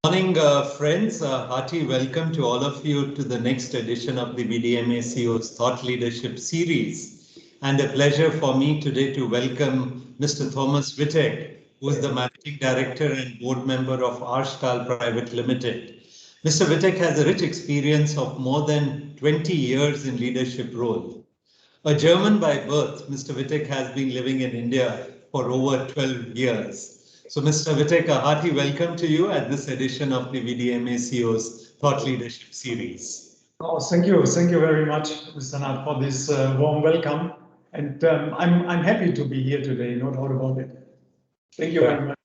Morning, friends. Hearty welcome to all of you to the next edition of the 𝐵𝐷𝐸 Thought Leadership Series. And a pleasure for me today to welcome Mr. Thomas Wittek, who is the Managing Director and Board Member of Stahl Private Limited. Mr. Wittek has a rich experience of more than 20 years in leadership role. A German by birth, Mr. Wittek has been living in India for over 12 years. So, Mr. Wittek, a hearty welcome to you at this edition of the 𝐵𝐷𝐸 Thought Leadership Series. Oh, thank you very much, Mr. Nath, for this warm welcome. And I'm happy to be here today, no doubt about it. Thank you very much.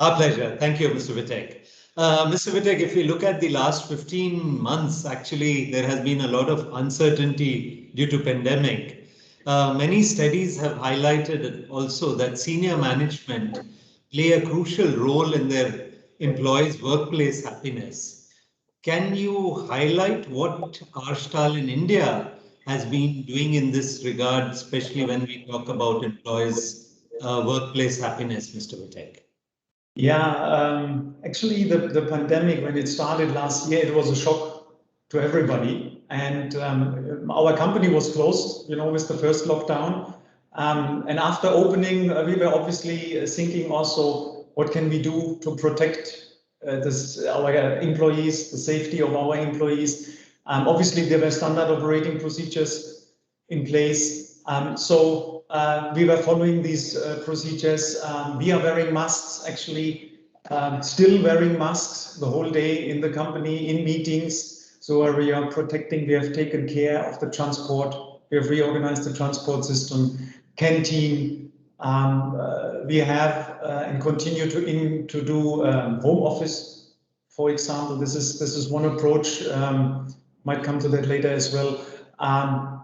Our pleasure. Thank you, Mr. Wittek. Mr. Wittek, if we look at the last 15 months, actually, there has been a lot of uncertainty due to pandemic. Many studies have highlighted also that senior management play a crucial role in their employees' workplace happiness. Can you highlight what Stahl in India has been doing in this regard, especially when we talk about employees' workplace happiness, Mr. Wittek? Yeah, actually, the pandemic, when it started last year, it was a shock to everybody. And our company was closed, with the first lockdown. And after opening, we were obviously thinking also, what can we do to protect our employees, the safety of our employees? Obviously, there were standard operating procedures in place. So we were following these procedures. We are wearing masks, actually, still wearing masks the whole day in the company, in meetings. So we are protecting, we have taken care of the transport. We have reorganized the transport system, canteen. We have and continue to do home office, for example. This is one approach. Might come to that later as well.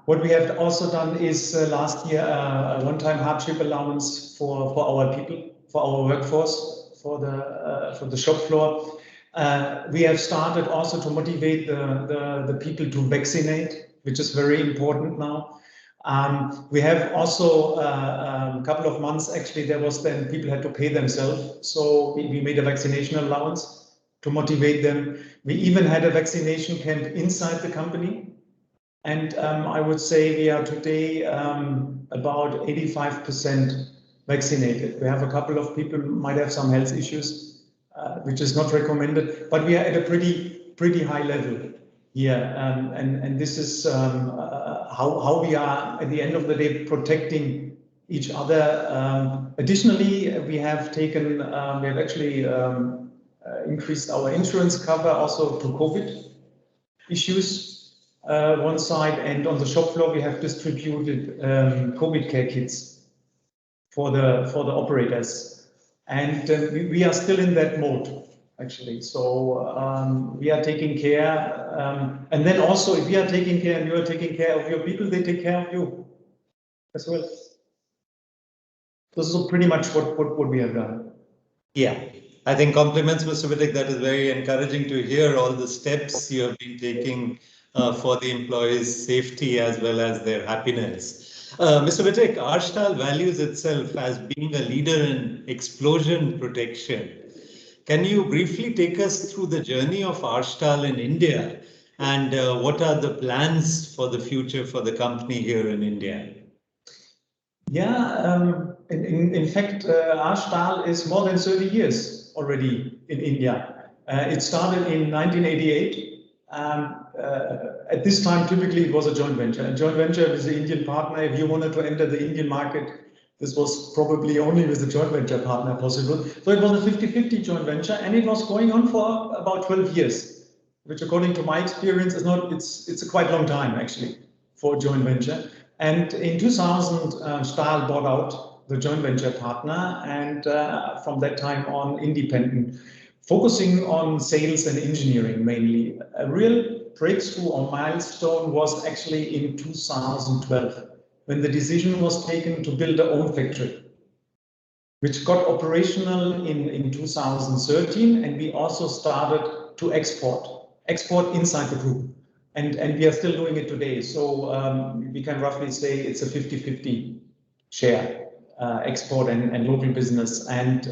What we have also done is last year a one-time hardship allowance for our people, for our workforce, for the shop floor. We have started also to motivate the people to vaccinate, which is very important now. We have also a couple of months, actually, there was then people had to pay themselves. So we made a vaccination allowance to motivate them. We even had a vaccination camp inside the company. And I would say we are today about 85% vaccinated. We have a couple of people who might have some health issues, which is not recommended, but we are at a pretty high level here. And this is how we are, at the end of the day, protecting each other. Additionally, we have actually increased our insurance cover also to COVID issues. One side, and on the shop floor we have distributed COVID care kits for the operators, and we are still in that mode, actually. So we are taking care, and then also if we are taking care and you are taking care of your people, they take care of you as well. This is pretty much what we have done. Yeah, I think compliments, Mr. Wittek. That is very encouraging to hear all the steps you have been taking for the employees' safety as well as their happiness. Mr. Wittek, Stahl values itself as being a leader in explosion protection. Can you briefly take us through the journey of Stahl in India and what are the plans for the future for the company here in India? Yeah, in fact, Stahl is more than 30 years already in India. It started in 1988. At this time, typically it was a joint venture. A joint venture with the Indian partner. If you wanted to enter the Indian market, this was probably only with the joint venture partner possible. So it was a 50-50 joint venture, and it was going on for about 12 years, which, according to my experience, is not. It's a quite long time actually for a joint venture. And in 2000, Stahl bought out the joint venture partner, and from that time on, independent, focusing on sales and engineering mainly. A real breakthrough or milestone was actually in 2012, when the decision was taken to build our own factory, which got operational in 2013, and we also started to export inside the group. And we are still doing it today. So we can roughly say it's a 50-50 share, export and local business. And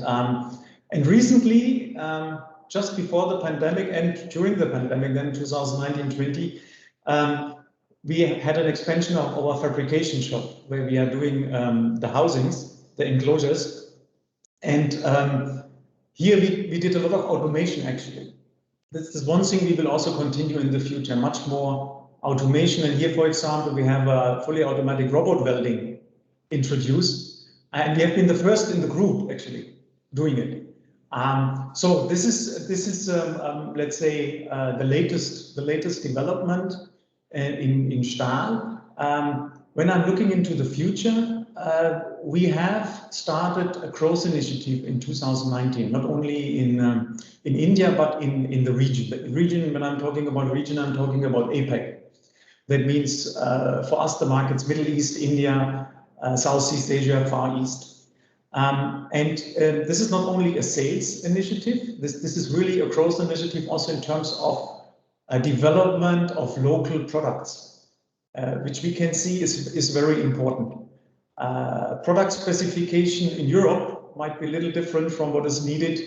recently, just before the pandemic and during the pandemic, then 2019-20, we had an expansion of our fabrication shop where we are doing the housings, the enclosures. And here we did a lot of automation actually. This is one thing we will also continue in the future, much more automation. And here, for example, we have a fully automatic robot welding introduced. And we have been the first in the group actually doing it. So this is let's say the latest development in Stahl. When I'm looking into the future, we have started a growth initiative in 2019, not only in India but in the region. The region, when I'm talking about region, I'm talking about APEC. That means for us the markets Middle East, India, Southeast Asia, Far East. And this is not only a sales initiative, this is really a growth initiative also in terms of a development of local products, which we can see is very important. Product specification in Europe might be a little different from what is needed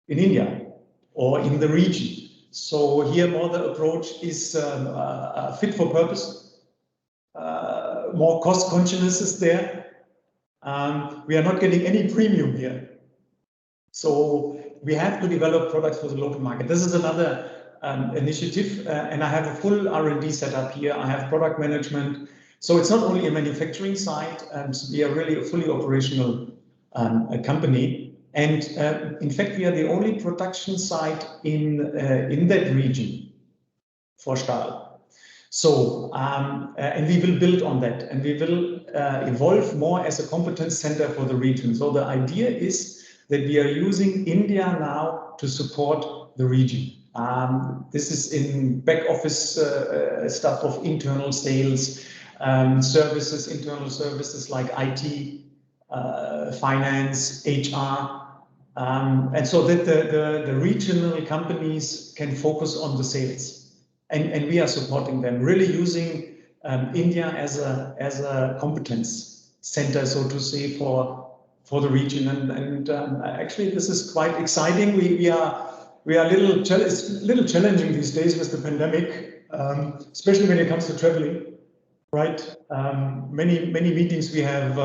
in India or in the region. So here more the approach is fit for purpose, more cost consciousness is there. We are not getting any premium here. So we have to develop products for the local market. This is another initiative, and I have a full R&D setup here. I have product management. So it's not only a manufacturing site, we are really a fully operational company. And in fact, we are the only production site in that region for Stahl. So, and we will build on that, and we will evolve more as a competence center for the region. So the idea is that we are using India now to support the region. This is in back office stuff of internal sales, services, internal services like IT, finance, HR, and so that the regional companies can focus on the sales. And we are supporting them, really using India as a competence center, so to say, for the region. And actually, this is quite exciting. We are a little challenging these days with the pandemic, especially when it comes to traveling. Right? Many meetings we have,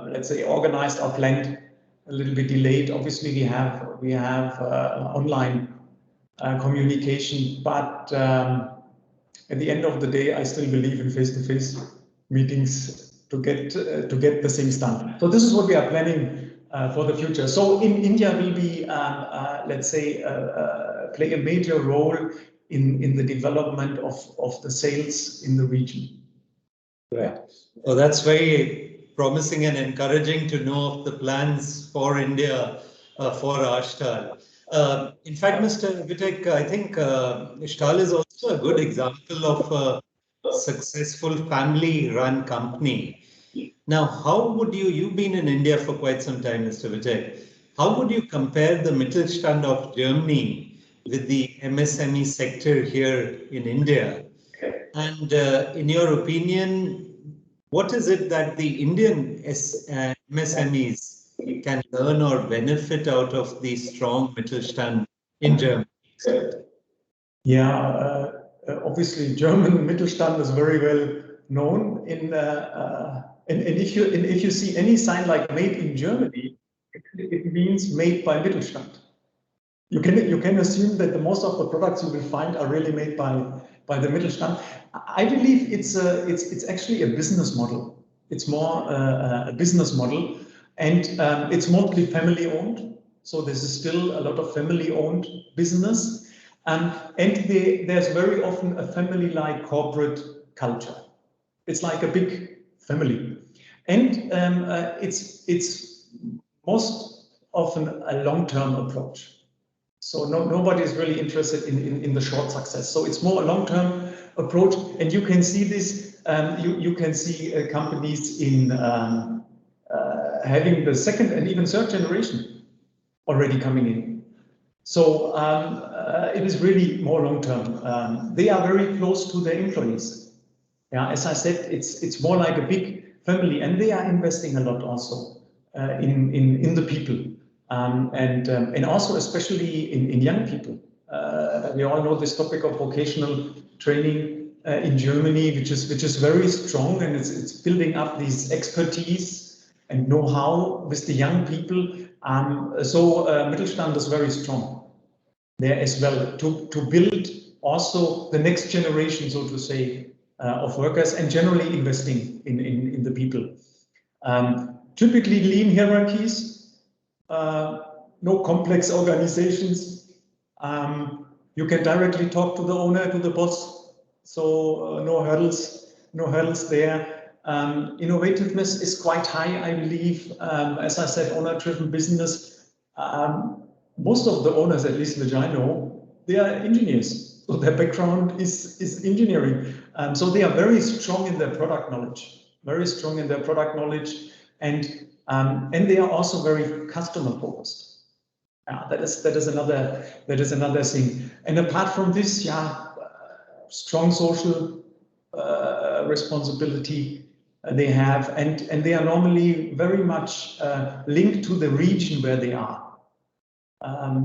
let's say, organized or planned a little bit delayed. Obviously, we have online communication, but at the end of the day, I still believe in face-to-face meetings to get the things done. So this is what we are planning for the future. So in India will be, let's say, play a major role in the development of the sales in the region. Right. Well, that's very promising and encouraging to know of the plans for India for Stahl. In fact, Mr. Wittek, I think Stahl is also a good example of a successful family-run company. Now, how would you've been in India for quite some time, Mr. Wittek, how would you compare the Mittelstand of Germany with the MSME sector here in India? And in your opinion, what is it that the Indian MSMEs can learn or benefit out of the strong Mittelstand in Germany? Yeah, obviously German Mittelstand is very well known and if you see any sign like made in Germany, it means made by Mittelstand. You can assume that the most of the products you will find are really made by the Mittelstand. I believe it's actually a business model. It's more a business model, and it's mostly family owned. So this is still a lot of family owned business, and there's very often a family-like corporate culture. It's like a big family, and it's most often a long-term approach. So nobody is really interested in the short success. So it's more a long-term approach, and you can see this. You can see companies in having the second and even third generation already coming in. So it is really more long-term. They are very close to their employees. Yeah, as I said, it's more like a big family, and they are investing a lot also in the people. and also especially in young people. We all know this topic of vocational training in Germany, which is very strong, and it's building up these expertise and know-how with the young people. So Mittelstand is very strong there as well to build also the next generation, so to say, of workers, and generally investing in the people. Typically lean hierarchies, no complex organizations. You can directly talk to the owner, to the boss, so no hurdles there. Innovativeness is quite high, I believe. As I said, owner-driven business. Most of the owners, at least which I know, they are engineers. So their background is engineering. So they are very strong in their product knowledge, and they are also very customer focused. That is another thing. And apart from this, strong social responsibility they have, and they are normally very much linked to the region where they are.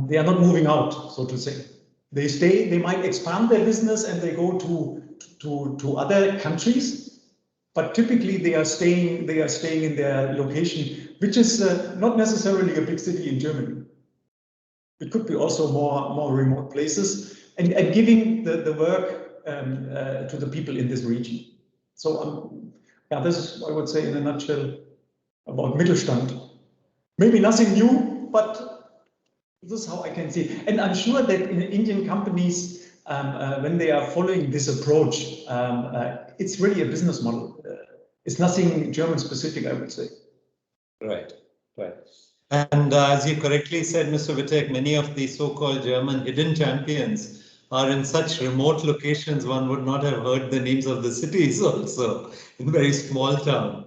They are not moving out, so to say. They stay. They might expand their business and they go to other countries, but typically they are staying in their location, which is not necessarily a big city in Germany. It could be also more remote places, and giving the work to the people in this region. So this is, I would say, in a nutshell about Mittelstand. Maybe nothing new, but this is how I can see. And I'm sure that in Indian companies, when they are following this approach, it's really a business model. It's nothing German specific, I would say. Right. And as you correctly said, Mr. Wittek, many of the so-called German hidden champions are in such remote locations, one would not have heard the names of the cities also, in very small town.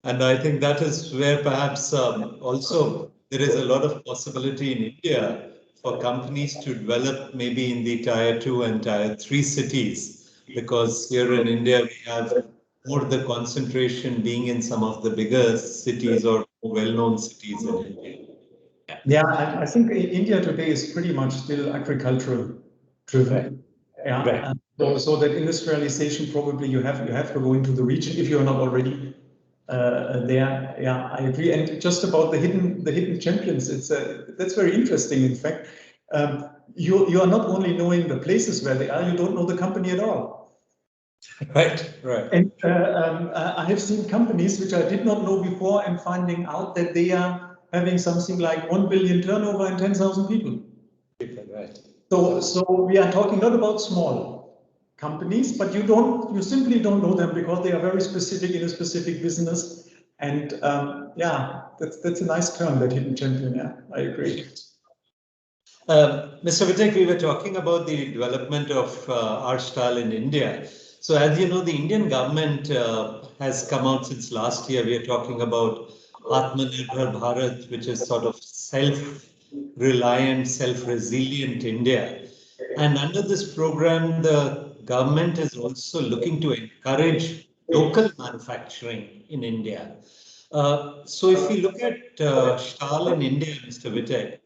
And I think that is where perhaps also there is a lot of possibility in India for companies to develop maybe in the Tier 2 and Tier 3 cities, because here in India we have more the concentration being in some of the bigger cities or well-known cities in India. Yeah, I think India today is pretty much still agricultural driven. Right. So that industrialization, probably you have to go into the region if you're not already there. Yeah, I agree. And just about the hidden champions, that's very interesting. In fact, you are not only knowing the places where they are, you don't know the company at all. Right. And I have seen companies which I did not know before, and finding out that they are having something like 1 billion turnover and 10,000 people. Right. So we are talking not about small companies, but you simply don't know them because they are very specific in a specific business. And that's a nice term, that hidden champion. Yeah, I agree. Mr. Wittek, we were talking about the development of our Stahl in India. So as you know, the Indian government has come out since last year. We are talking about Atmanirbhar Bharat, which is sort of self-reliant, self-resilient India. And under this program, the government is also looking to encourage local manufacturing in India. So if we look at Stahl in India, Mr. Wittek,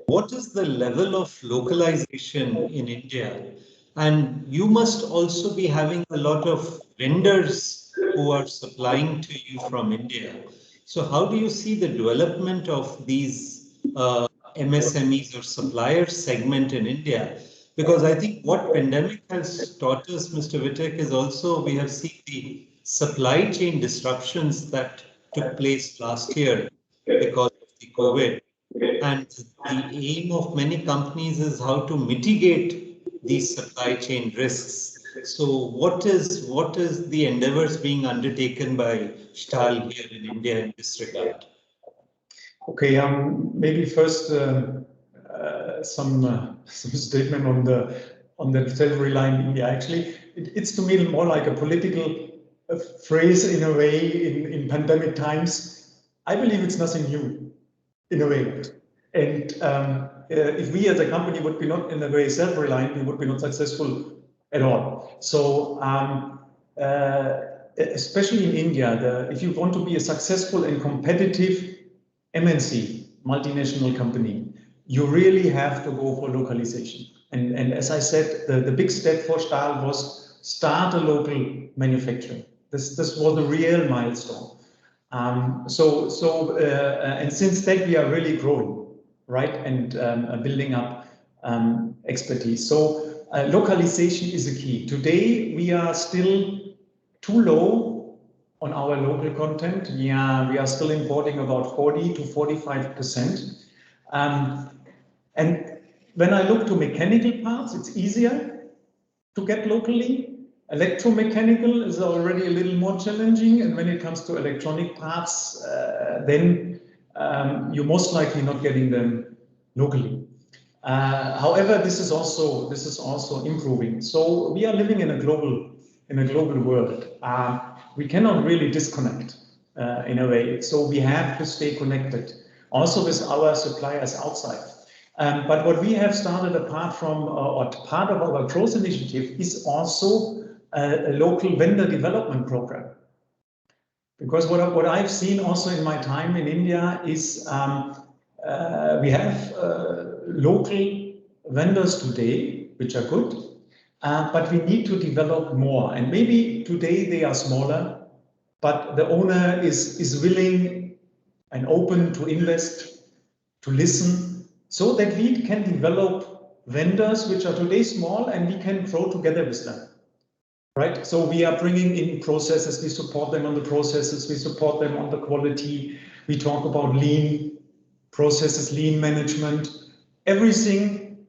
what is the level of localization in India? And you must also be having a lot of vendors who are supplying to you from India. So how do you see the development of these MSMEs or supplier segment in India? Because I think what pandemic has taught us, Mr. Wittek, is also we have seen the supply chain disruptions that took place last year because of the COVID. And the aim of many companies is how to mitigate these supply chain risks. So what is the endeavors being undertaken by Stahl here in India in this regard? Okay, maybe first some statement on the self-reliant India. Actually, it's to me more like a political phrase in a way in pandemic times. I believe it's nothing new in a way. And if we as a company would be not in a way self-reliant, we would be not successful at all. So especially in India, if you want to be a successful and competitive MNC, multinational company, you really have to go for localization. And as I said, the big step for Stahl was start a local manufacturing. This was a real milestone. And since then we are really growing, right, and building up expertise. So localization is a key. Today we are still too low on our local content. We are still importing about 40 to 45%. And when I look to mechanical parts, it's easier to get locally. Electromechanical is already a little more challenging, and when it comes to electronic parts, then you're most likely not getting them locally. However, this is also improving. So we are living in a global world. We cannot really disconnect in a way. So we have to stay connected, also with our suppliers outside. But what we have started apart from, or part of our growth initiative, is also a local vendor development program. Because what I've seen also in my time in India is we have local vendors today, which are good, but we need to develop more. And maybe today they are smaller, but the owner is willing and open to invest, to listen, so that we can develop vendors which are today small and we can grow together with them. Right, so we are bringing in processes, we support them on the processes, we support them on the quality, we talk about lean processes, lean management, everything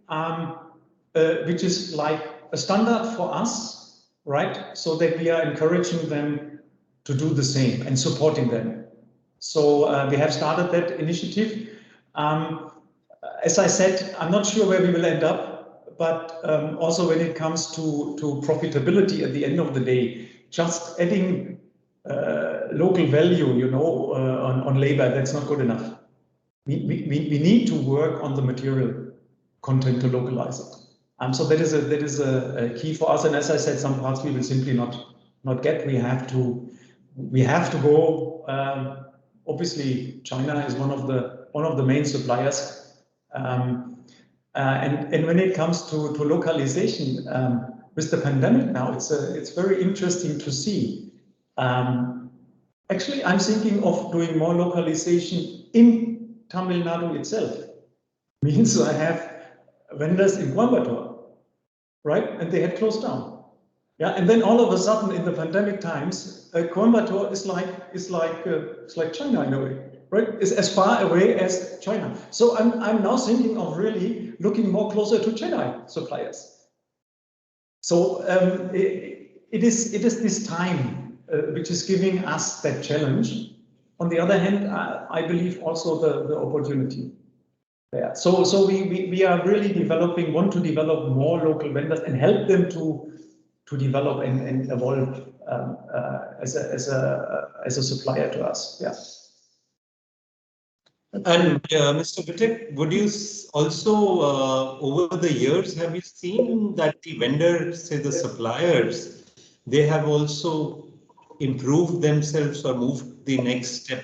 which is like a standard for us, right, so that we are encouraging them to do the same and supporting them. So we have started that initiative. As I said, I'm not sure where we will end up, but also when it comes to profitability at the end of the day, just adding local value, you know, on labor, that's not good enough. We need to work on the material content to localize it. So that is a key for us. And as I said, some parts we will simply not get. We have to go. Obviously, China is one of the main suppliers. And when it comes to localization, with the pandemic now, it's very interesting to see. Actually, I'm thinking of doing more localization in Tamil Nadu itself. Means I have vendors in Coimbatore, right? And they had closed down. Yeah, and then all of a sudden in the pandemic times, Coimbatore is like China in a way. Right, is as far away as China. So I'm now thinking of really looking more closer to Chennai suppliers. So it is this time which is giving us that challenge. On the other hand, I believe also the opportunity there. So we are really want to develop more local vendors and help them to develop and evolve as a supplier to us. Yeah. And Mr. Wittek, would you also, over the years, have you seen that the vendors, say the suppliers, they have also improved themselves or moved the next step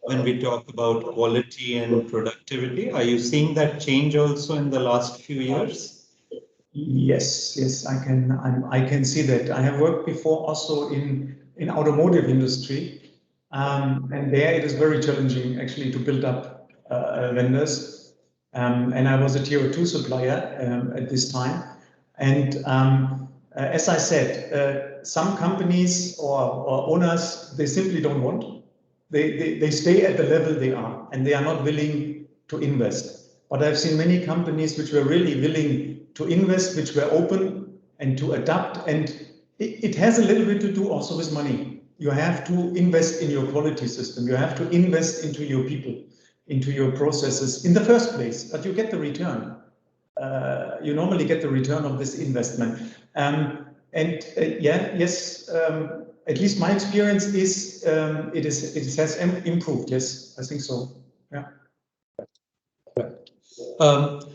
when we talk about quality and productivity? Are you seeing that change also in the last few years? Yes, I can see that. I have worked before also in automotive industry. And there it is very challenging actually to build up vendors. And I was a tier 2 supplier at this time. And as I said, some companies or owners, they simply don't want. They stay at the level they are and they are not willing to invest. But I've seen many companies which were really willing to invest, which were open and to adapt. And it has a little bit to do also with money. You have to invest in your quality system. You have to invest into your people, into your processes in the first place, but you get the return. You normally get the return of this investment. Yes, at least my experience is it has improved. Yes, I think so. Yeah.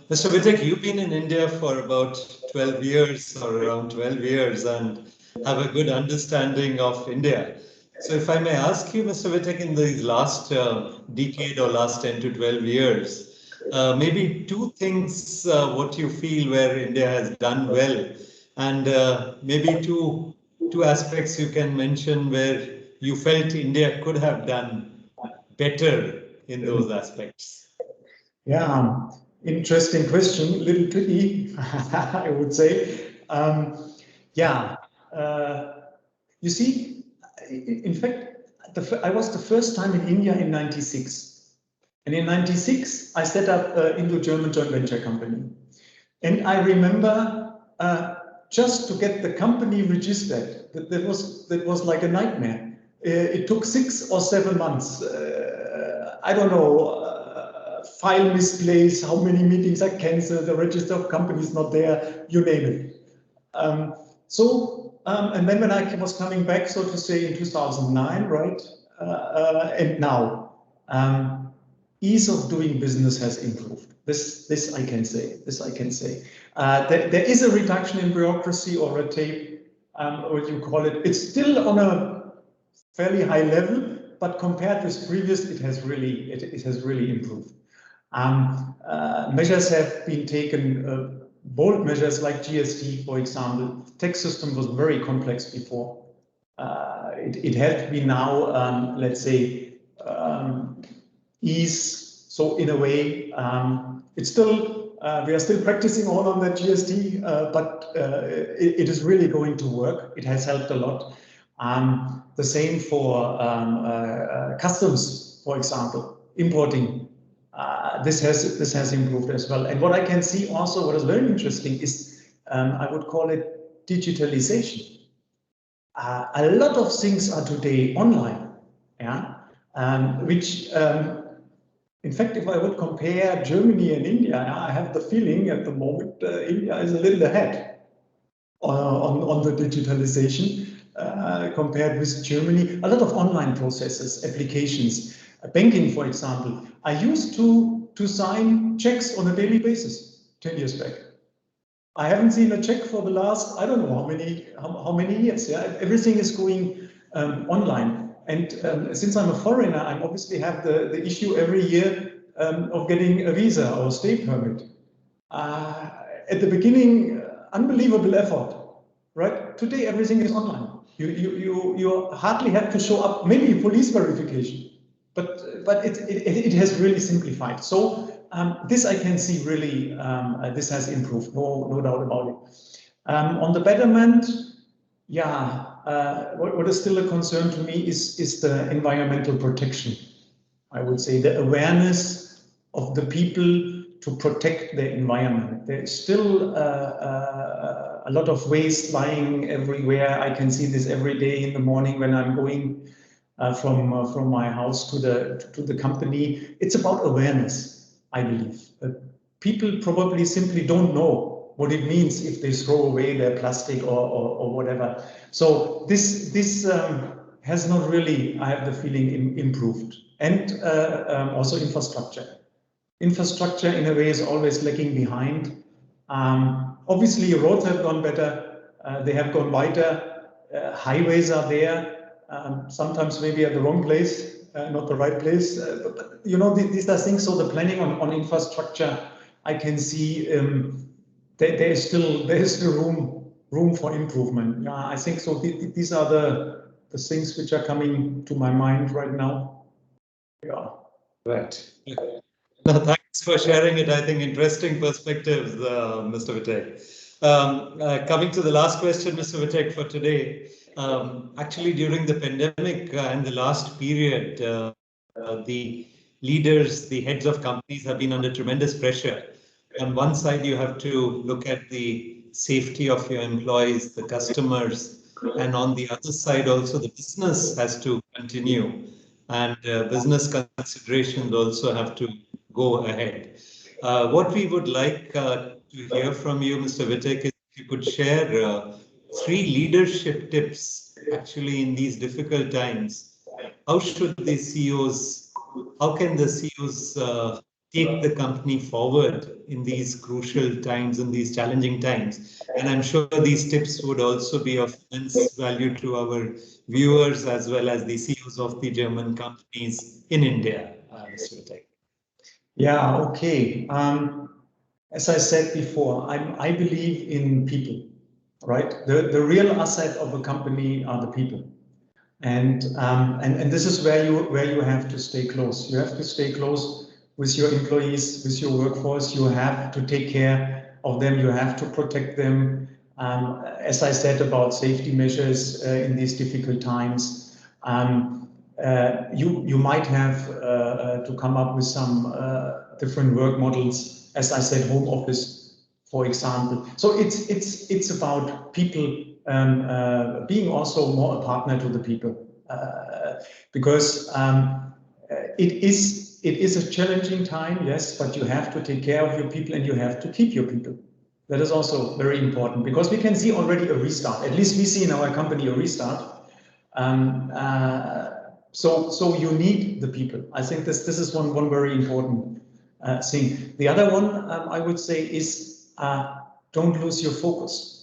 Mr. Wittek, you've been in India for about 12 years or around 12 years and have a good understanding of India. So if I may ask you, Mr. Wittek, in the last decade or last 10 to 12 years, maybe two things what you feel where India has done well, and maybe two aspects you can mention where you felt India could have done better in those aspects. Yeah, interesting question, little tricky, I would say. Yeah, you see, in fact, I was the first time in India in '96. And in '96, I set up an Indo-German joint venture company. And I remember just to get the company registered, that was like a nightmare. It took 6 or 7 months. I don't know, file misplaced, how many meetings are cancelled, the register of companies not there, you name it. And then when I was coming back, so to say, in 2009, right, and now, ease of doing business has improved. This I can say. There is a reduction in bureaucracy or red tape, what you call it. It's still on a fairly high level, but compared with previous, it has really improved. Measures have been taken. Bold measures like GST, for example. Tax system was very complex before. It had to be now, let's say, ease. So in a way, it's still we are still practicing all on that GST, but it is really going to work. It has helped a lot. The same for customs, for example, importing. This has improved as well. And what I can see also, what is very interesting is, I would call it digitalization. A lot of things are today online, yeah, which, in fact, if I would compare Germany and India, I have the feeling at the moment India is a little ahead on the digitalization compared with Germany. A lot of online processes, applications, banking, for example. I used to sign checks on a daily basis 10 years back. I haven't seen a check for the last, I don't know how many years. Yeah, everything is going online. And since I'm a foreigner, I obviously have the issue every year of getting a visa or stay permit. At the beginning, unbelievable effort, right? Today, everything is online. You hardly have to show up, maybe police verification, but it has really simplified. So this I can see really, this has improved, no doubt about it. On the betterment, yeah, what is still a concern to me is the environmental protection. I would say the awareness of the people to protect their environment. There is still a lot of waste lying everywhere. I can see this every day in the morning when I'm going from my house to the company. It's about awareness, I believe. People probably simply don't know what it means if they throw away their plastic or whatever. So this has not really, I have the feeling, improved. And also infrastructure. Infrastructure in a way is always lagging behind. Obviously roads have gone better, they have gone wider, highways are there, sometimes maybe at the wrong place, not the right place. But you know, these are things. So the planning on infrastructure, I can see there is still room for improvement. Yeah, I think so. These are the things which are coming to my mind right now. Yeah. Right. No, thanks for sharing it. I think interesting perspectives, Mr. Wittek. Coming to the last question, Mr. Wittek, for today. Actually, during the pandemic and the last period, the leaders, the heads of companies have been under tremendous pressure. On one side, you have to look at the safety of your employees, the customers, and on the other side also the business has to continue, and business considerations also have to go ahead. What we would like to hear from you, Mr. Wittek, is if you could share 3 leadership tips actually in these difficult times. How should the CEOs, how can the CEOs take the company forward in these crucial times, in these challenging times. And I'm sure these tips would also be of immense value to our viewers as well as the CEOs of the German companies in India, Mr. Wittek. Yeah, okay. As I said before, I believe in people, right? The real asset of a company are the people. And this is where you have to stay close. You have to stay close with your employees, with your workforce. You have to take care of them. You have to protect them. As I said about safety measures in these difficult times, you might have to come up with some different work models. As I said, home office, for example. So it's about people being also more a partner to the people, because it is a challenging time, yes, but you have to take care of your people and you have to keep your people. That is also very important, because we can see already a restart. At least we see in our company a restart. So you need the people. I think this is one very important thing. The other one I would say is don't lose your focus.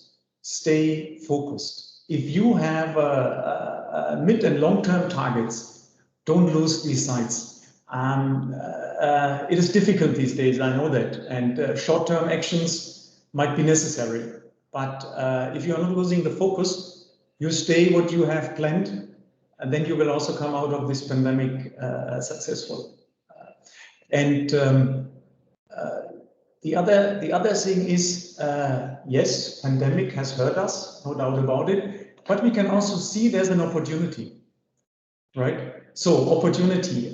Stay focused. If you have mid and long-term targets, don't lose these sights. It is difficult these days, I know that, and short-term actions might be necessary. But if you are not losing the focus, you stay what you have planned, and then you will also come out of this pandemic successful. The other thing is, yes, pandemic has hurt us, no doubt about it, but we can also see there's an opportunity, right? So opportunity,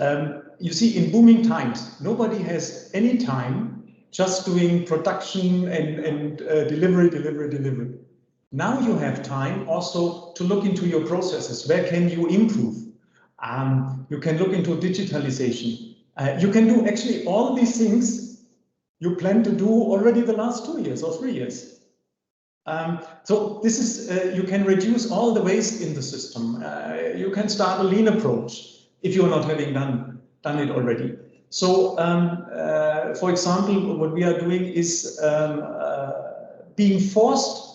you see in booming times, nobody has any time just doing production and delivery. Now you have time also to look into your processes. Where can you improve? You can look into digitalization. You can do actually all these things you plan to do already the last 2 years or 3 years. So this is, you can reduce all the waste in the system. You can start a lean approach if you're not having done it already. So, for example, what we are doing is being forced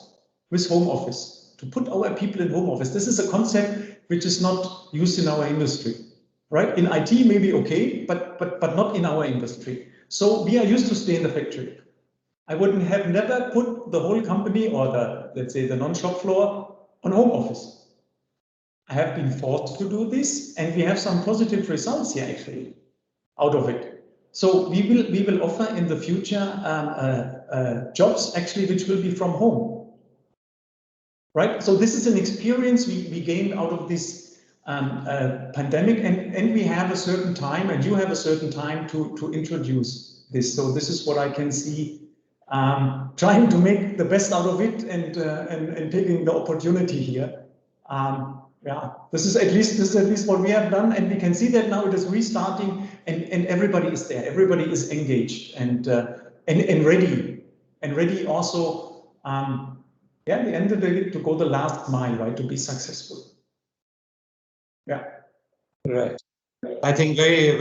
with home office, to put our people in home office. This is a concept which is not used in our industry, right? In IT, maybe okay, but not in our industry. So we are used to stay in the factory. I wouldn't have never put the whole company or let's say the non-shop floor on home office. I have been forced to do this, and we have some positive results here actually out of it. So we will offer in the future jobs actually which will be from home, right? So this is an experience we gained out of this pandemic, and we have a certain time, and you have a certain time to introduce this. So this is what I can see, trying to make the best out of it and taking the opportunity here. Yeah, this is at least what we have done, and we can see that now it is restarting, and everybody is there, everybody is engaged and ready also. Yeah, at the end of the day, to go the last mile, right, to be successful. Yeah. Right. I think very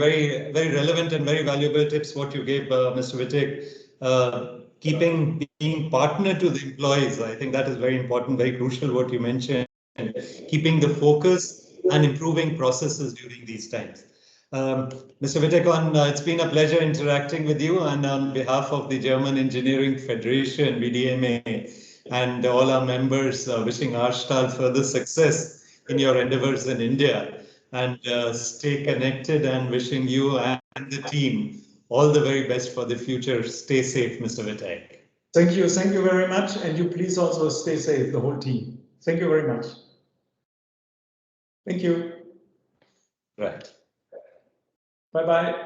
relevant and very valuable tips what you gave, Mr. Wittek. Being partner to the employees, I think that is very important, very crucial what you mentioned. Keeping the focus and improving processes during these times. Mr. Wittek, it's been a pleasure interacting with you, and on behalf of the German Engineering Federation, VDMA, and all our members, wishing Stahl further success in your endeavors in India, and stay connected, and wishing you and the team all the very best for the future. Stay safe, Mr. Wittek. Thank you very much, and you please also stay safe, the whole team. Thank you very much. Thank you. Right. Bye-bye.